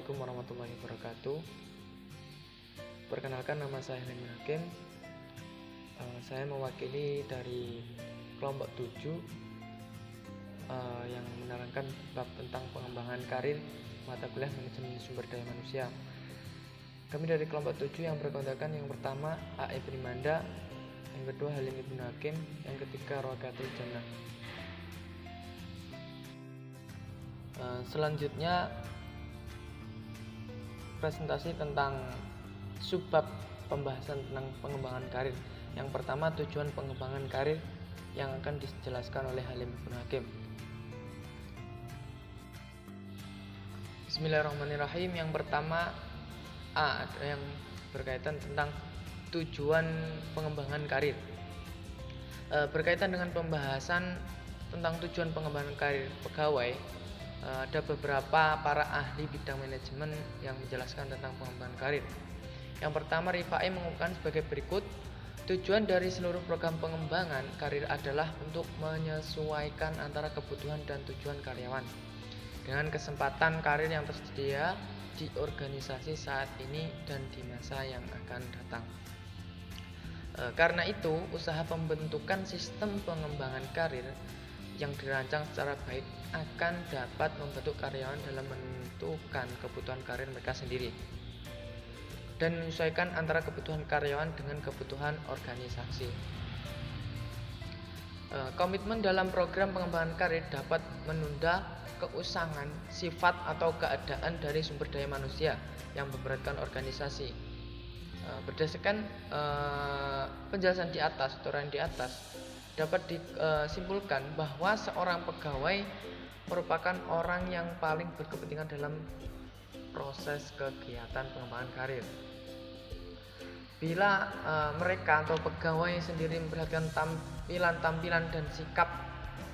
Assalamualaikum warahmatullahi wabarakatuh. Perkenalkan, nama saya Halim Hakim. Saya mewakili dari kelompok 7 yang menerangkan bab tentang pengembangan karir mata kuliah manajemen sumber daya manusia. Kami dari kelompok 7 yang berkontakan, yang pertama A.E. Primanda, yang kedua Halim Ibnu Hakim, yang ketiga Rokatul Jannah. Selanjutnya presentasi tentang subbab pembahasan tentang pengembangan karir. Yang pertama, tujuan pengembangan karir yang akan dijelaskan oleh Halim Ibnu Hakim. Bismillahirrahmanirrahim. Yang pertama A, ada yang berkaitan tentang tujuan pengembangan karir. Berkaitan dengan pembahasan tentang tujuan pengembangan karir pegawai, ada beberapa para ahli bidang manajemen yang menjelaskan tentang pengembangan karir. Yang pertama, Rifai mengungkapkan sebagai berikut: tujuan dari seluruh program pengembangan karir adalah untuk menyesuaikan antara kebutuhan dan tujuan karyawan dengan kesempatan karir yang tersedia di organisasi saat ini dan di masa yang akan datang. Karena itu, usaha pembentukan sistem pengembangan karir yang dirancang secara baik akan dapat membantu karyawan dalam menentukan kebutuhan karir mereka sendiri dan menyesuaikan antara kebutuhan karyawan dengan kebutuhan organisasi. Komitmen dalam program pengembangan karir dapat menunda keusangan sifat atau keadaan dari sumber daya manusia yang memberatkan organisasi. Berdasarkan penjelasan di atas, turunan di atas, dapat disimpulkan bahwa seorang pegawai merupakan orang yang paling berkepentingan dalam proses kegiatan pengembangan karir. Bila mereka atau pegawai sendiri memperhatikan tampilan dan sikap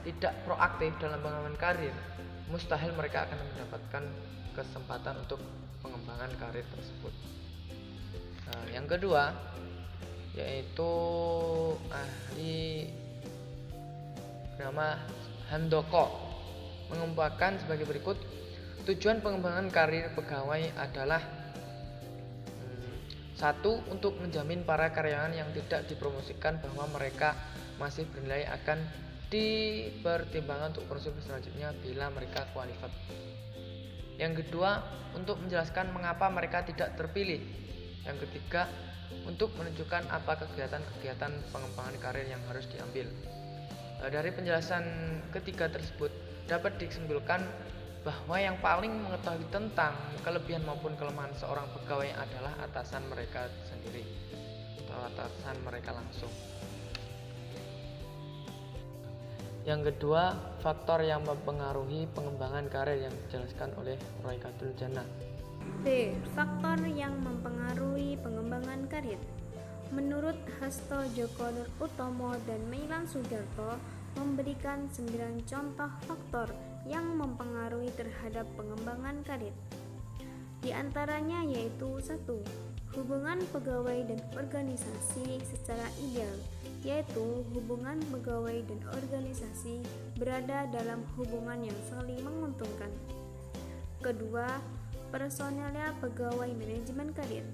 tidak proaktif dalam pengembangan karir, mustahil mereka akan mendapatkan kesempatan untuk pengembangan karir tersebut. Yang kedua, yaitu ahli bernama Handoko mengungkapkan sebagai berikut: tujuan pengembangan karir pegawai adalah 1. Untuk menjamin para karyawan yang tidak dipromosikan bahwa mereka masih bernilai akan dipertimbangkan untuk promosi selanjutnya bila mereka kualifikasi. Yang kedua, untuk menjelaskan mengapa mereka tidak terpilih. Yang ketiga, untuk menunjukkan apa kegiatan-kegiatan pengembangan karir yang harus diambil. Dari penjelasan ketiga tersebut dapat disimpulkan bahwa yang paling mengetahui tentang kelebihan maupun kelemahan seorang pegawai adalah atasan mereka sendiri atau atasan mereka langsung. Yang kedua, faktor yang mempengaruhi pengembangan karir yang dijelaskan oleh Rokatul Jannah. B. Faktor yang mempengaruhi pengembangan karir. Menurut Hasto Djoko Nur Utomo dan Meilan Sudarto, memberikan 9 contoh faktor yang mempengaruhi terhadap pengembangan karir. Di antaranya yaitu 1. Hubungan pegawai dan organisasi secara ideal, yaitu hubungan pegawai dan organisasi berada dalam hubungan yang saling menguntungkan. Kedua, personelnya pegawai manajemen karir,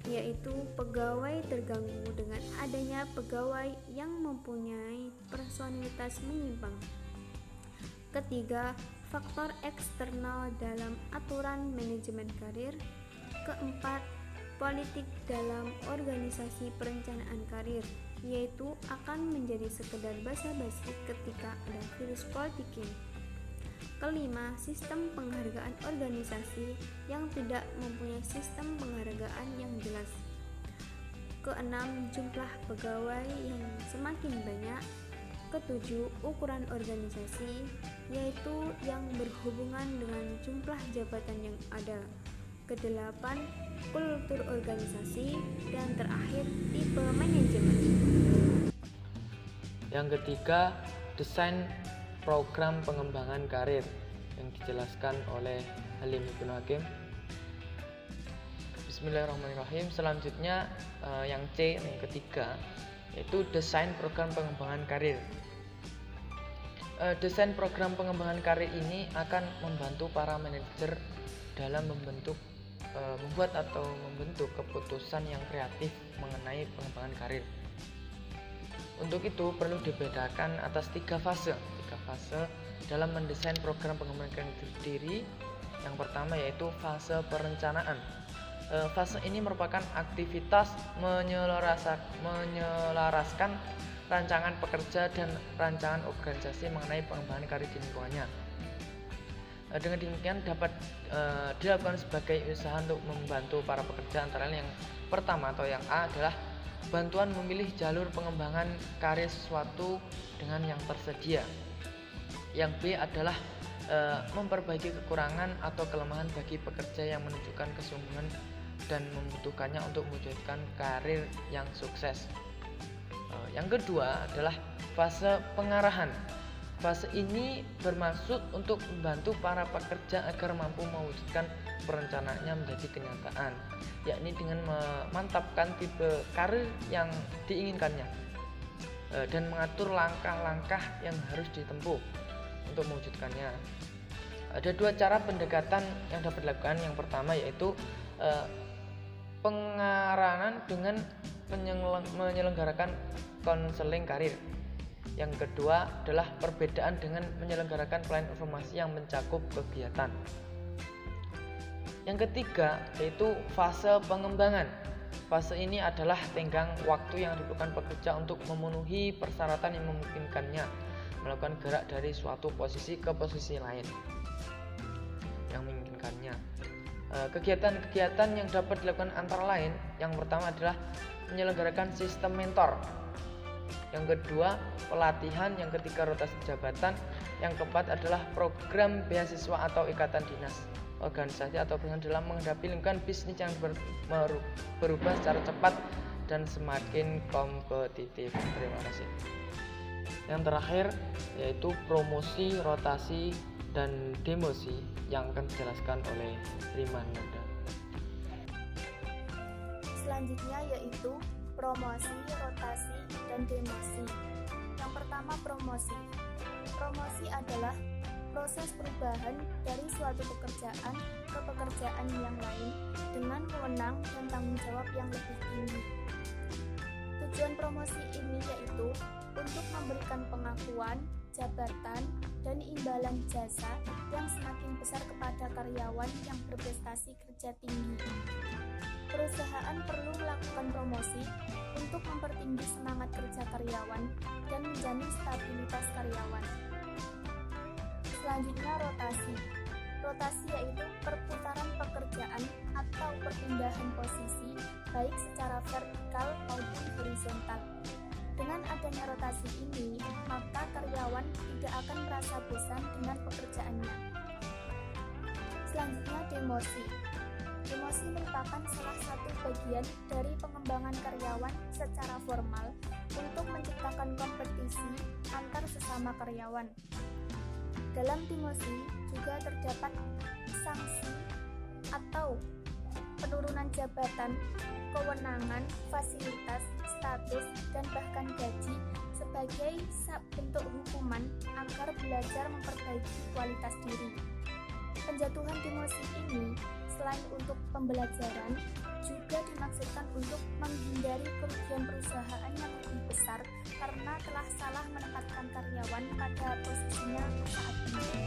yaitu pegawai terganggu dengan adanya pegawai yang mempunyai personalitas menyimpang. Ketiga, faktor eksternal dalam aturan manajemen karir. Keempat, politik dalam organisasi perencanaan karir, yaitu akan menjadi sekedar basa-basi ketika ada virus politiking. Kelima, sistem penghargaan organisasi yang tidak mempunyai sistem penghargaan yang jelas. Keenam, jumlah pegawai yang semakin banyak. Ketujuh, ukuran organisasi, yaitu yang berhubungan dengan jumlah jabatan yang ada. Kedelapan, kultur organisasi. Dan terakhir, tipe manajemen. Yang ketiga, desain program pengembangan karir yang dijelaskan oleh Halim Ibnu Hakim. Bismillahirrahmanirrahim. Selanjutnya yang C, yang ketiga, yaitu desain program pengembangan karir. Desain program pengembangan karir ini akan membantu para manajer dalam membuat atau membentuk keputusan yang kreatif mengenai pengembangan karir. Untuk itu perlu dibedakan atas tiga fase dalam mendesain program pengembangan diri. Yang pertama yaitu fase perencanaan. Fase ini merupakan aktivitas menyelaraskan rancangan pekerja dan rancangan organisasi mengenai pengembangan karir di lingkungannya. Dengan demikian dapat dilakukan sebagai usaha untuk membantu para pekerja, antara lain yang pertama atau yang A adalah bantuan memilih jalur pengembangan karir sesuatu dengan yang tersedia. Yang B adalah memperbaiki kekurangan atau kelemahan bagi pekerja yang menunjukkan kesungguhan dan membutuhkannya untuk mewujudkan karir yang sukses. Yang kedua adalah fase pengarahan. Fase ini bermaksud untuk membantu para pekerja agar mampu mewujudkan perencanaannya menjadi kenyataan, yakni dengan memantapkan tipe karir yang diinginkannya dan mengatur langkah-langkah yang harus ditempuh untuk mewujudkannya. Ada dua cara pendekatan yang dapat dilakukan. Yang pertama yaitu pengarahan dengan menyelenggarakan konseling karir. Yang kedua adalah perbedaan dengan menyelenggarakan pelayanan informasi yang mencakup kegiatan. Yang ketiga yaitu fase pengembangan. Fase ini adalah tenggang waktu yang dibutuhkan pekerja untuk memenuhi persyaratan yang memungkinkannya melakukan gerak dari suatu posisi ke posisi lain yang memungkinkannya. Kegiatan-kegiatan yang dapat dilakukan antara lain, yang pertama adalah menyelenggarakan sistem mentor, yang kedua pelatihan, yang ketiga rotasi jabatan, yang keempat adalah program beasiswa atau ikatan dinas, organisasi atau perusahaan dalam menghadapi lingkungan bisnis yang berubah secara cepat dan semakin kompetitif. Terima kasih. Yang terakhir yaitu promosi, rotasi, dan demosi yang akan dijelaskan oleh Rimananda. Selanjutnya yaitu promosi, rotasi, dan demosi. Yang pertama promosi. Promosi adalah proses perubahan dari suatu pekerjaan ke pekerjaan yang lain dengan wewenang dan tanggung jawab yang lebih tinggi. Tujuan promosi ini yaitu untuk memberikan pengakuan, jabatan, dan imbalan jasa yang semakin besar kepada karyawan yang berprestasi kerja tinggi. Perusahaan perlu melakukan promosi untuk mempertinggi semangat kerja karyawan dan menjamin stabilitas karyawan. Selanjutnya rotasi. Rotasi yaitu perputaran pekerjaan atau perpindahan posisi baik secara vertikal maupun horizontal. Dengan adanya rotasi ini, maka karyawan tidak akan merasa bosan dengan pekerjaannya. Selanjutnya demosi. Demosi merupakan salah satu bagian dari pengembangan karyawan secara formal untuk menciptakan kompetisi antar sesama karyawan. Dalam demosi juga terdapat sanksi atau penurunan jabatan, kewenangan, fasilitas, status, dan bahkan gaji sebagai bentuk hukuman agar belajar memperbaiki kualitas diri. Penjatuhan demosi ini selain untuk pembelajaran juga dimaksudkan untuk menghindari kerugian perusahaan yang lebih besar karena telah salah menempatkan karyawan pada posisinya saat ini.